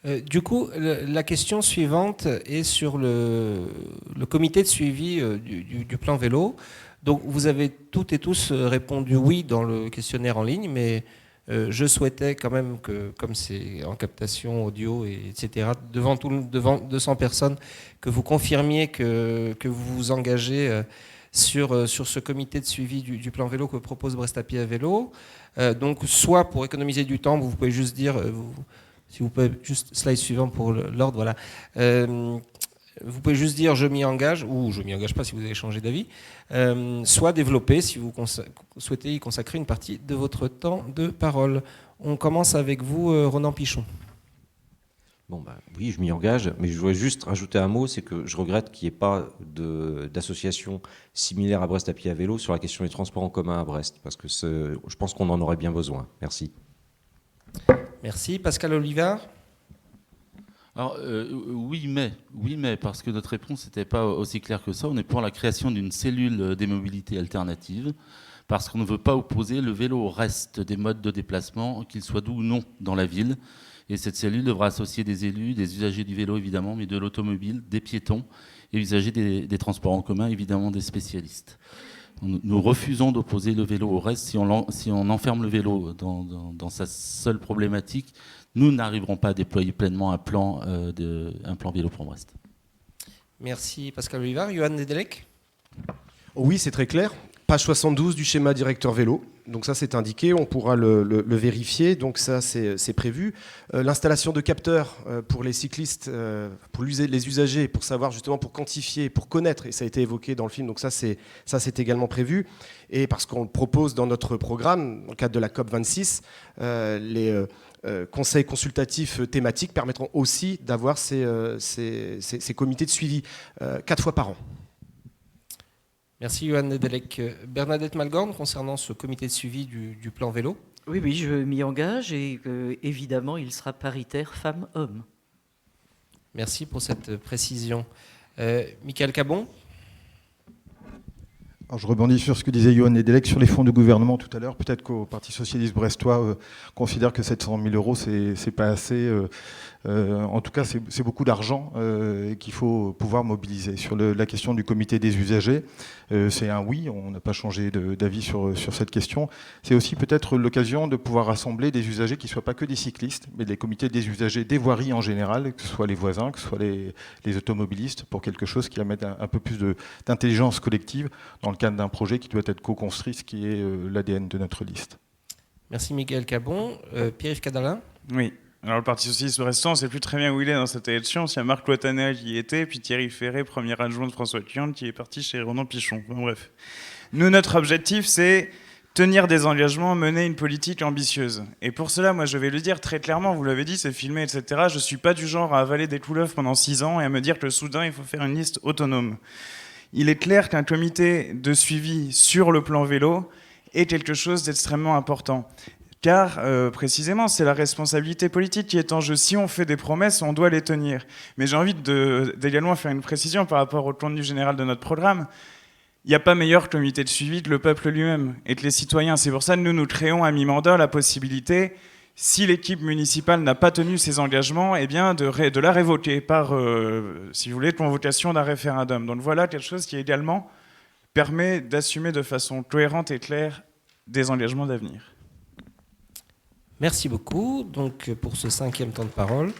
Du coup, la question suivante est sur le comité de suivi du plan vélo. Donc, vous avez toutes et tous répondu oui dans le questionnaire en ligne, mais je souhaitais quand même que, comme c'est en captation audio, etc., devant 200 personnes, que vous confirmiez que vous vous engagez sur ce comité de suivi du plan vélo que propose Brest à pied à vélo. Donc, soit pour économiser du temps, vous pouvez juste dire... si vous pouvez juste slide suivant pour l'ordre, voilà. Vous pouvez juste dire je m'y engage ou je m'y engage pas si vous avez changé d'avis. Soit développer si vous souhaitez y consacrer une partie de votre temps de parole. On commence avec vous, Ronan Pichon. Bon, oui, je m'y engage, mais je voudrais juste rajouter un mot, c'est que je regrette qu'il n'y ait pas d'association similaire à Brest à pied à vélo sur la question des transports en commun à Brest, parce que je pense qu'on en aurait bien besoin. Merci. Merci. Pascal Olivard. Alors, oui, mais, parce que notre réponse n'était pas aussi claire que ça. On est pour la création d'une cellule des mobilités alternatives, parce qu'on ne veut pas opposer le vélo au reste des modes de déplacement, qu'ils soient doux ou non dans la ville. Et cette cellule devra associer des élus, des usagers du vélo évidemment, mais de l'automobile, des piétons et usagers des transports en commun, évidemment des spécialistes. Nous refusons d'opposer le vélo au reste. Si on enferme le vélo dans sa seule problématique, nous n'arriverons pas à déployer pleinement un plan vélo pour Brest. Merci Pascal Olivard. Johan Nedelec. Oui, c'est très clair. Page 72 du schéma directeur vélo. Donc ça, c'est indiqué, on pourra le vérifier. Donc ça, c'est prévu. L'installation de capteurs pour les cyclistes, pour les usagers, pour savoir justement, pour quantifier, pour connaître, et ça a été évoqué dans le film, donc ça, c'est également prévu. Et parce qu'on le propose dans notre programme, dans le cadre de la COP26, les conseils consultatifs thématiques permettront aussi d'avoir ces comités de suivi 4 fois par an. Merci Johan Nedelec. Bernadette Malgorn, concernant ce comité de suivi du plan vélo. Oui, je m'y engage et évidemment, il sera paritaire femmes-hommes. Merci pour cette précision. Michael Cabon. Alors je rebondis sur ce que disait Johan Nedelec sur les fonds de gouvernement tout à l'heure. Peut-être qu'au Parti socialiste brestois considère que 700 000 euros, c'est pas assez. En tout cas, c'est beaucoup d'argent qu'il faut pouvoir mobiliser. Sur la question du comité des usagers, c'est un oui, on n'a pas changé d'avis sur cette question. C'est aussi peut-être l'occasion de pouvoir rassembler des usagers qui ne soient pas que des cyclistes, mais des comités des usagers des voiries en général, que ce soit les voisins, que ce soit les automobilistes, pour quelque chose qui amène un peu plus d'intelligence collective dans le cadre d'un projet qui doit être co-construit, ce qui est l'ADN de notre liste. Merci Michael Cabon. Pierre-Yves Cadalin. Oui. Alors le Parti socialiste restant, on ne sait plus très bien où il est dans cette élection. Il y a Marc Loitanel qui y était, puis Thierry Ferré, premier adjoint de François Hollande, qui est parti chez Ronan Pichon. Enfin, bref. Nous, notre objectif, c'est tenir des engagements, mener une politique ambitieuse. Et pour cela, moi, je vais le dire très clairement, vous l'avez dit, c'est filmé, etc. Je ne suis pas du genre à avaler des couleuvres pendant 6 ans et à me dire que soudain, il faut faire une liste autonome. Il est clair qu'un comité de suivi sur le plan vélo est quelque chose d'extrêmement important. Car, précisément, c'est la responsabilité politique qui est en jeu. Si on fait des promesses, on doit les tenir. Mais j'ai envie d'également faire une précision par rapport au contenu général de notre programme. Il n'y a pas meilleur comité de suivi que le peuple lui-même et que les citoyens. C'est pour ça que nous créons à mi-mandat la possibilité, si l'équipe municipale n'a pas tenu ses engagements, eh bien de la révoquer par, si vous voulez, convocation d'un référendum. Donc voilà quelque chose qui également permet d'assumer de façon cohérente et claire des engagements d'avenir. Merci beaucoup donc, pour ce 5e temps de parole.